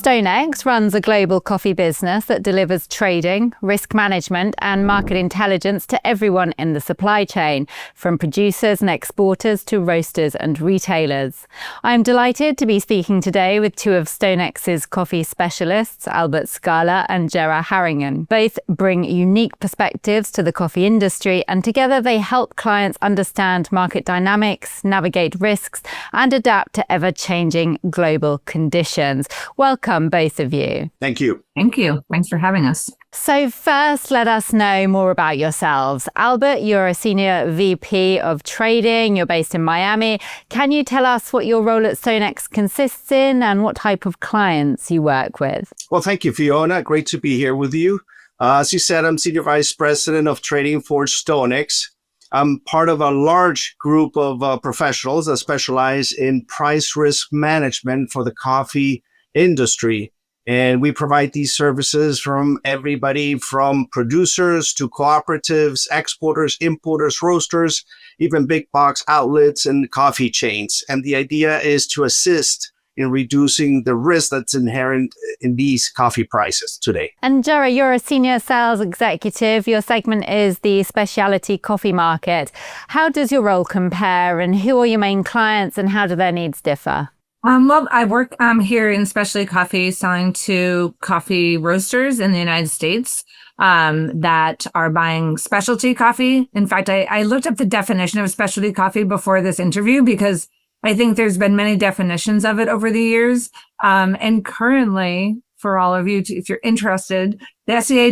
StoneX runs a global coffee business that delivers trading, risk management, and market intelligence to everyone in the supply chain, from producers and exporters to roasters and retailers. I'm delighted to be speaking today with two of StoneX's coffee specialists, Scalla and Gerra Harrigan. Both bring unique perspectives to the coffee industry, and together they help clients understand market dynamics, navigate risks, and adapt to ever-changing global conditions. Welcome, both of you. Thank you. Thank you. Thanks for having us. So first, let us know more about yourselves. Albert, you're a Senior VP of Trading. You're based in Miami. Can you tell us what your role at StoneX consists in and what type of clients you work with? Well, thank you, Fiona. Great to be here with you. As you said, I'm Senior Vice President of Trading for StoneX. I'm part of a large group of professionals that specialize in price risk management for the coffee industry. And we provide these services from everybody from producers to cooperatives, exporters, importers, roasters, even big box outlets and coffee chains. And the idea is to assist in reducing the risk that's inherent in these coffee prices today. And Gerra, you're a Senior Sales Executive. Your segment is the specialty coffee market. How does your role compare, and who are your main clients, and how do their needs differ? Well, I work here in specialty coffee, selling to coffee roasters in the United States that are buying specialty coffee. In fact, I looked up the definition of specialty coffee before this interview because I think there's been many definitions of it over the years. And currently, for all of you, if you're interested, the SCA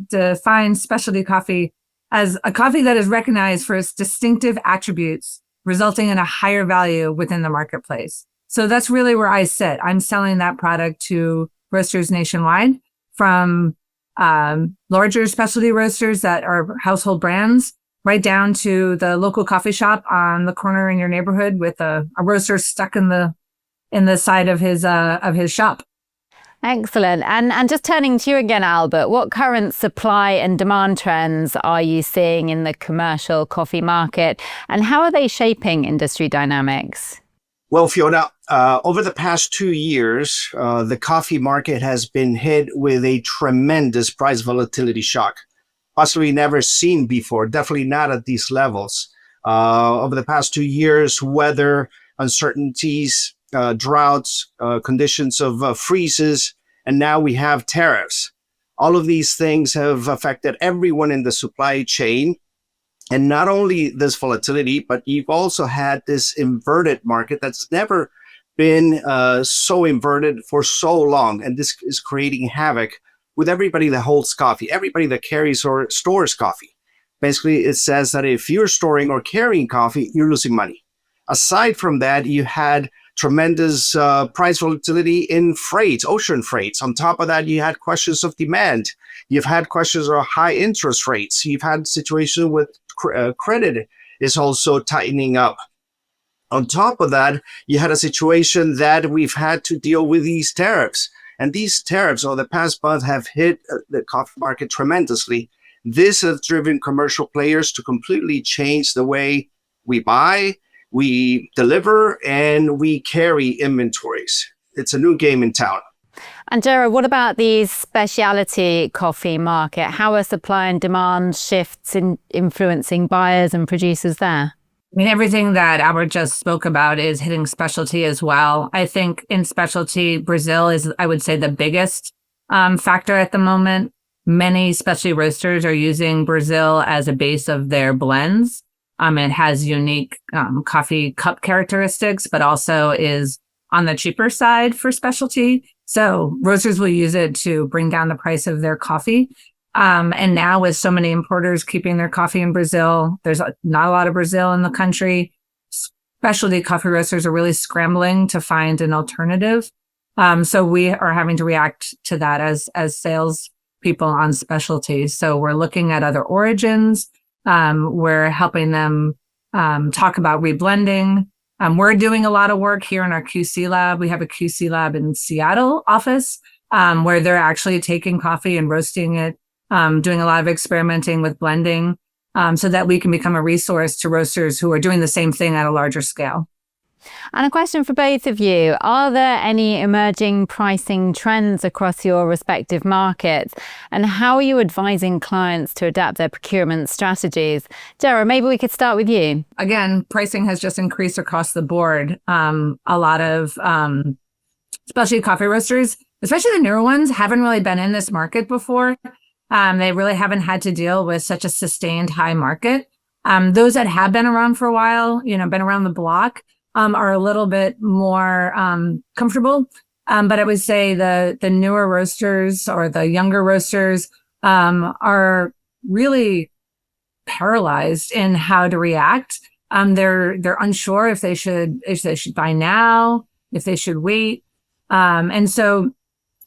defines specialty coffee as a coffee that is recognized for its distinctive attributes, resulting in a higher value within the marketplace. So that's really where I sit. I'm selling that product to roasters nationwide, from larger specialty roasters that are household brands, right down to the local coffee shop on the corner in your neighborhood with a roaster stuck in the side of his shop. Excellent. And just turning to you again, Albert, what current supply and demand trends are you seeing in the commercial coffee market, and how are they shaping industry dynamics? Well, Fiona, over the past 2 years, the coffee market has been hit with a tremendous price volatility shock, possibly never seen before, definitely not at these levels. Over the past 2 years, weather, uncertainties, droughts, conditions of freezes, and now we have tariffs. All of these things have affected everyone in the supply chain. And not only this volatility, but you've also had this inverted market that's never been so inverted for so long. And this is creating havoc with everybody that holds coffee, everybody that carries or stores coffee. Basically, it says that if you're storing or carrying coffee, you're losing money. Aside from that, you had tremendous price volatility in freight, ocean freights. On top of that, you had questions of demand. You've had questions of high interest rates. You've had situations with credit is also tightening up. On top of that, you had a situation that we've had to deal with these tariffs. And these tariffs over the past month have hit the coffee market tremendously. This has driven commercial players to completely change the way we buy, we deliver, and we carry inventories. It's a new game in town. And Gerra, what about the specialty coffee market? How are supply and demand shifts influencing buyers and producers there? I mean, everything that Albert just spoke about is hitting specialty as well. I think in specialty, Brazil is, I would say, the biggest factor at the moment. Many specialty roasters are using Brazil as a base of their blends. It has unique coffee cup characteristics, but also is on the cheaper side for specialty. So roasters will use it to bring down the price of their coffee. And now with so many importers keeping their coffee in Brazil, there's not a lot of Brazil in the country. Specialty coffee roasters are really scrambling to find an alternative. So we are having to react to that as sales people on specialty. So we're looking at other origins. We're helping them talk about reblending. We're doing a lot of work here in our QC lab. We have a QC lab in Seattle office where they're actually taking coffee and roasting it, doing a lot of experimenting with blending so that we can become a resource to roasters who are doing the same thing at a larger scale. And a question for both of you. Are there any emerging pricing trends across your respective markets? And how are you advising clients to adapt their procurement strategies? Gerra, maybe we could start with you. Again, pricing has just increased across the board. A lot of specialty coffee roasters, especially the newer ones, haven't really been in this market before. They really haven't had to deal with such a sustained high market. Those that have been around for a while, been around the block, are a little bit more comfortable. But I would say the newer roasters or the younger roasters are really paralyzed in how to react. They're unsure if they should buy now, if they should wait. And so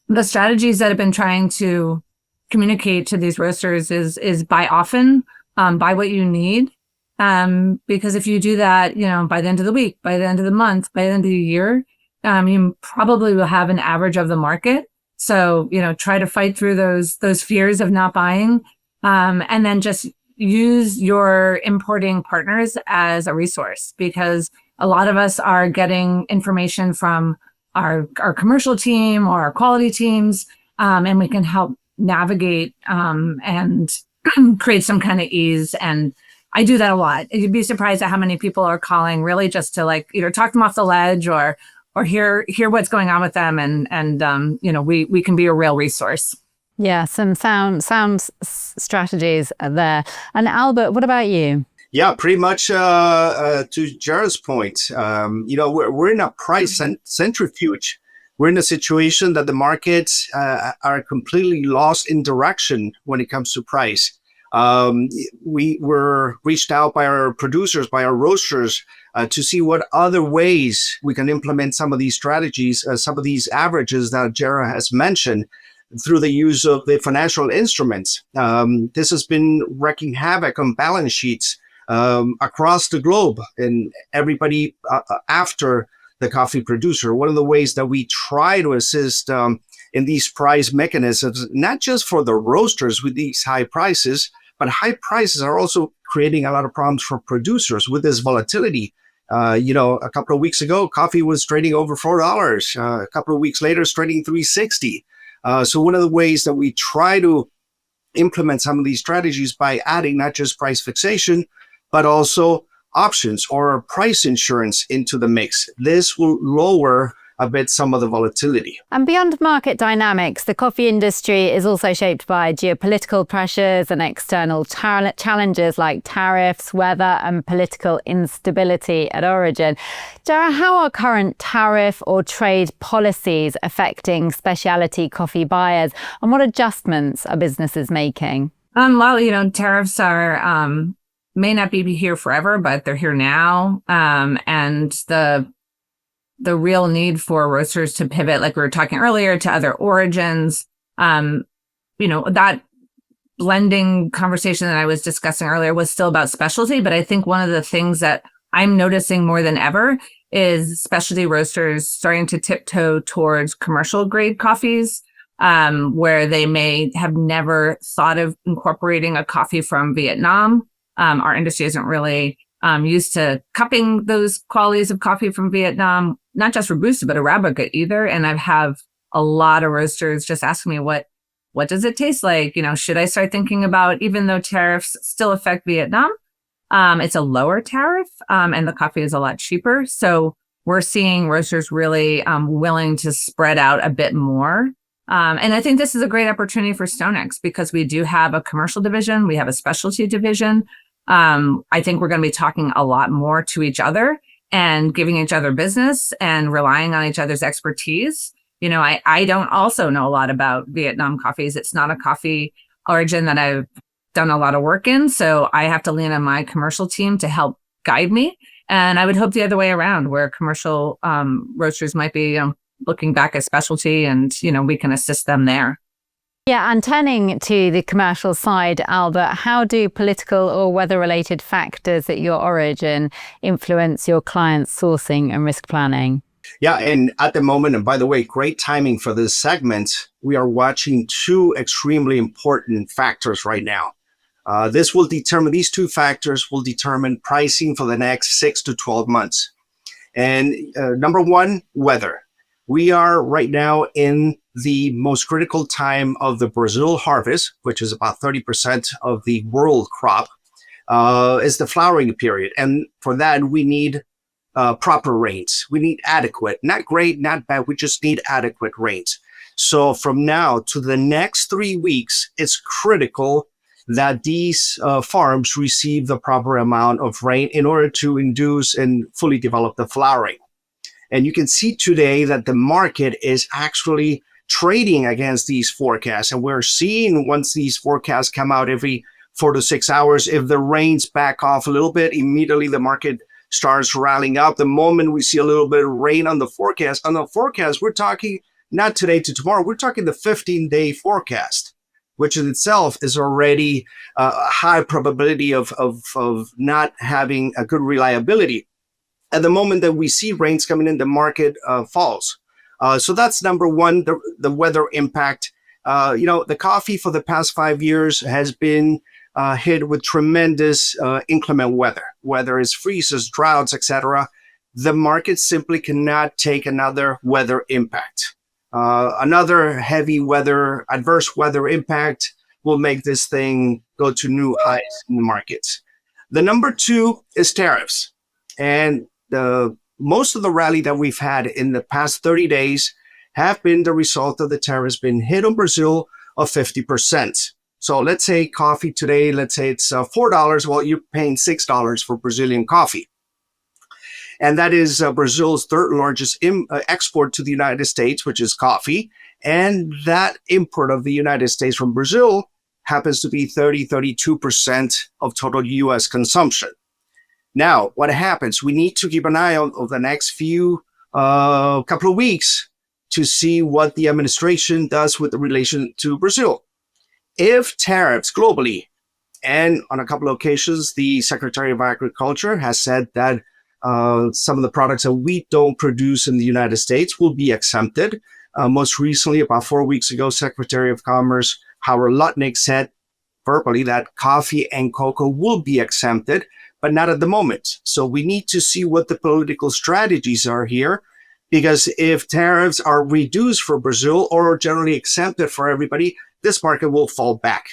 the strategies that have been trying to communicate to these roasters is buy often, buy what you need. Because if you do that, by the end of the week, by the end of the month, by the end of the year, you probably will have an average of the market. So, try to fight through those fears of not buying, and then just use your importing partners as a resource, because a lot of us are getting information from our commercial team or our quality teams, and we can help navigate and create some kind of ease. And I do that a lot. You'd be surprised at how many people are calling really just to either talk them off the ledge or hear what's going on with them. And we can be a real resource. Yeah, some sound strategies are there. And Albert, what about you? Yeah, pretty much to Gerra's point. We're in a price centrifuge. We're in a situation that the markets are completely lost in direction when it comes to price. We were reached out by our producers, by our roasters, to see what other ways we can implement some of these strategies, some of these averages that Gerra has mentioned, through the use of the financial instruments. This has been wreaking havoc on balance sheets across the globe, and everybody after the coffee producer. One of the ways that we try to assist in these price mechanisms, not just for the roasters with these high prices, but high prices are also creating a lot of problems for producers with this volatility. A couple of weeks ago, coffee was trading over $4. A couple of weeks later, it's trading $3.60. So one of the ways that we try to implement some of these strategies by adding not just price fixation, but also options or price insurance into the mix. This will lower a bit some of the volatility. And beyond market dynamics, the coffee industry is also shaped by geopolitical pressures and external challenges like tariffs, weather, and political instability at origin. Gerra, how are current tariff or trade policies affecting specialty coffee buyers, and what adjustments are businesses making? Tariffs are may not be here forever, but they're here now. And the real need for roasters to pivot, like we were talking earlier, to other origins, that blending conversation that I was discussing earlier was still about specialty. But I think one of the things that I'm noticing more than ever is specialty roasters starting to tiptoe towards commercial grade coffees, where they may have never thought of incorporating a coffee from Vietnam. Our industry isn't really used to cupping those qualities of coffee from Vietnam, not just Robusta, but Arabica either. And I have a lot of roasters just asking me, what does it taste like? Should I start thinking about, even though tariffs still affect Vietnam, it's a lower tariff, and the coffee is a lot cheaper. So we're seeing roasters really willing to spread out a bit more. And I think this is a great opportunity for StoneX, because we do have a commercial division, we have a specialty division. I think we're going to be talking a lot more to each other and giving each other business and relying on each other's expertise. I don't also know a lot about Vietnam coffees. It's not a coffee origin that I've done a lot of work in. So I have to lean on my commercial team to help guide me. And I would hope the other way around, where commercial roasters might be looking back at specialty, and, we can assist them there. Yeah, and turning to the commercial side, Albert, how do political or weather-related factors at your origin influence your clients' sourcing and risk planning? Yeah, and at the moment, and by the way, great timing for this segment, we are watching two extremely important factors right now. These two factors will determine pricing for the next 6 to 12 months. And number one, weather. We are right now in the most critical time of the Brazil harvest, which is about 30% of the world crop, is the flowering period. And for that, we need proper rains. We need adequate, not great, not bad. We just need adequate rains. So from now to the next 3 weeks, it's critical that these farms receive the proper amount of rain in order to induce and fully develop the flowering. And you can see today that the market is actually trading against these forecasts. And we're seeing once these forecasts come out every 4 to 6 hours, if the rains back off a little bit, immediately the market starts rallying up. The moment we see a little bit of rain on the forecast, we're talking not today to tomorrow, we're talking the 15-day forecast, which in itself is already a high probability of not having a good reliability. At the moment that we see rains coming in, the market falls. So that's number one, the weather impact. The coffee for the past 5 years has been hit with tremendous inclement weather, whether it's freezes, droughts, etc. The market simply cannot take another weather impact. Another heavy weather, adverse weather impact will make this thing go to new highs in the markets. The number two is tariffs. And most of the rally that we've had in the past 30 days have been the result of the tariffs been hit on Brazil of 50%. So let's say coffee today, let's say it's $4. Well, you're paying $6 for Brazilian coffee. And that is Brazil's third largest export to the United States, which is coffee. And that import of the United States from Brazil happens to be 32% of total U.S. consumption. Now, what happens? We need to keep an eye on the next few couple of weeks to see what the administration does with the relation to Brazil. If tariffs globally, and on a couple of occasions, the Secretary of Agriculture has said that some of the products that we don't produce in the United States will be exempted. Most recently, about 4 weeks ago, Secretary of Commerce Howard Lutnick said verbally that coffee and cocoa will be exempted, but not at the moment. So we need to see what the political strategies are here, because if tariffs are reduced for Brazil or generally exempted for everybody, this market will fall back.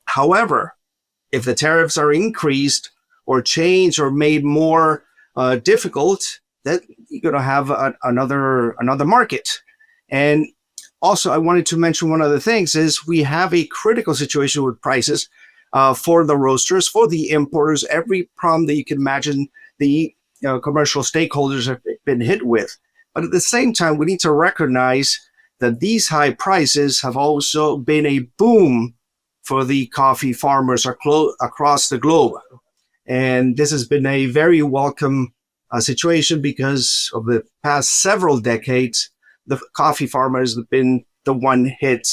However, if the tariffs are increased or changed or made more difficult, then you're going to have another market. And also, I wanted to mention one of the things is we have a critical situation with prices for the roasters, for the importers. Every problem that you can imagine the commercial stakeholders have been hit with. But at the same time, we need to recognize that these high prices have also been a boom for the coffee farmers across the globe. And this has been a very welcome situation because of the past several decades, the coffee farmers have been the one hit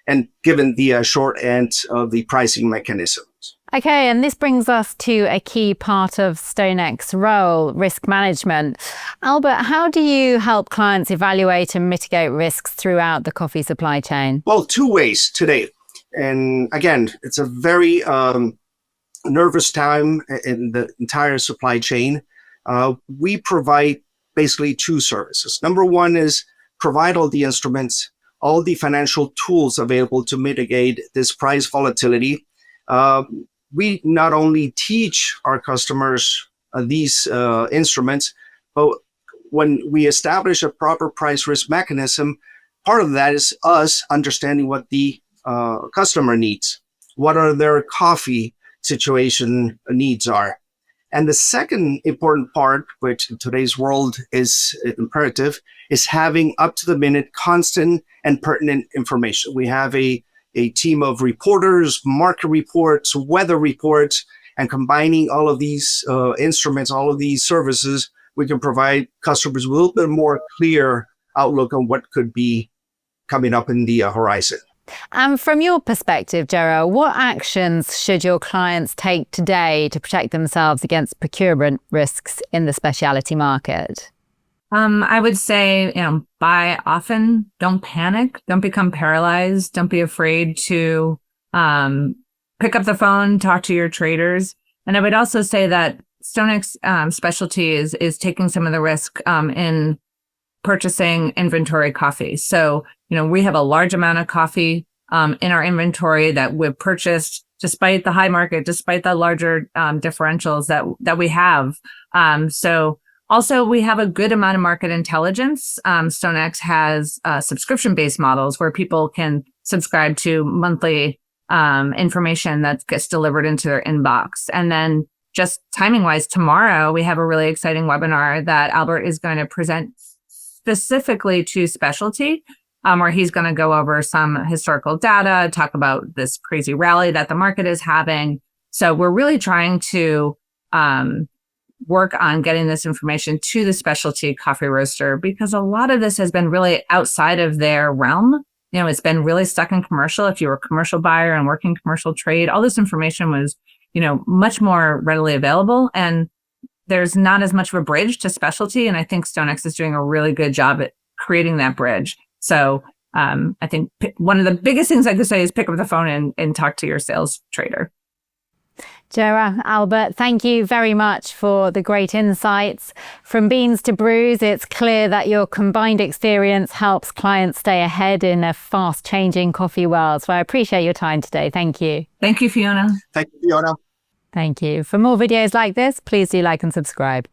and given the short end of the pricing mechanisms. Okay, and this brings us to a key part of StoneX role, risk management. Albert, how do you help clients evaluate and mitigate risks throughout the coffee supply chain? Well, two ways today. And again, it's a very nervous time in the entire supply chain. We provide basically two services. Number one is provide all the instruments, all the financial tools available to mitigate this price volatility. We not only teach our customers these instruments, but when we establish a proper price risk mechanism, part of that is us understanding what the customer needs, what are their coffee situation needs are. And the second important part, which in today's world is imperative, is having up-to-the-minute, constant, and pertinent information. We have a team of reporters, market reports, weather reports, and combining all of these instruments, all of these services, we can provide customers with a little bit more clear outlook on what could be coming up in the horizon. And from your perspective, Gerra, what actions should your clients take today to protect themselves against procurement risks in the specialty market? I would say, buy often, don't panic, don't become paralyzed, don't be afraid to pick up the phone, talk to your traders. And I would also say that StoneX Specialty is taking some of the risk in purchasing inventory coffee. So, we have a large amount of coffee in our inventory that we've purchased despite the high market, despite the larger differentials that we have. So also we have a good amount of market intelligence. StoneX has subscription-based models where people can subscribe to monthly information that gets delivered into their inbox. And then just timing-wise, tomorrow we have a really exciting webinar that Albert is going to present specifically to specialty, where he's going to go over some historical data, talk about this crazy rally that the market is having. So we're really trying to work on getting this information to the specialty coffee roaster, because a lot of this has been really outside of their realm. It's been really stuck in commercial. If you were a commercial buyer and working commercial trade, all this information was, much more readily available. And there's not as much of a bridge to specialty. And I think StoneX is doing a really good job at creating that bridge. So I think one of the biggest things I could say is pick up the phone and talk to your sales trader. Gerra, Albert, thank you very much for the great insights. From beans to brews, it's clear that your combined experience helps clients stay ahead in a fast-changing coffee world. So I appreciate your time today. Thank you. Thank you, Fiona. Thank you, Fiona. Thank you. For more videos like this, please do like and subscribe.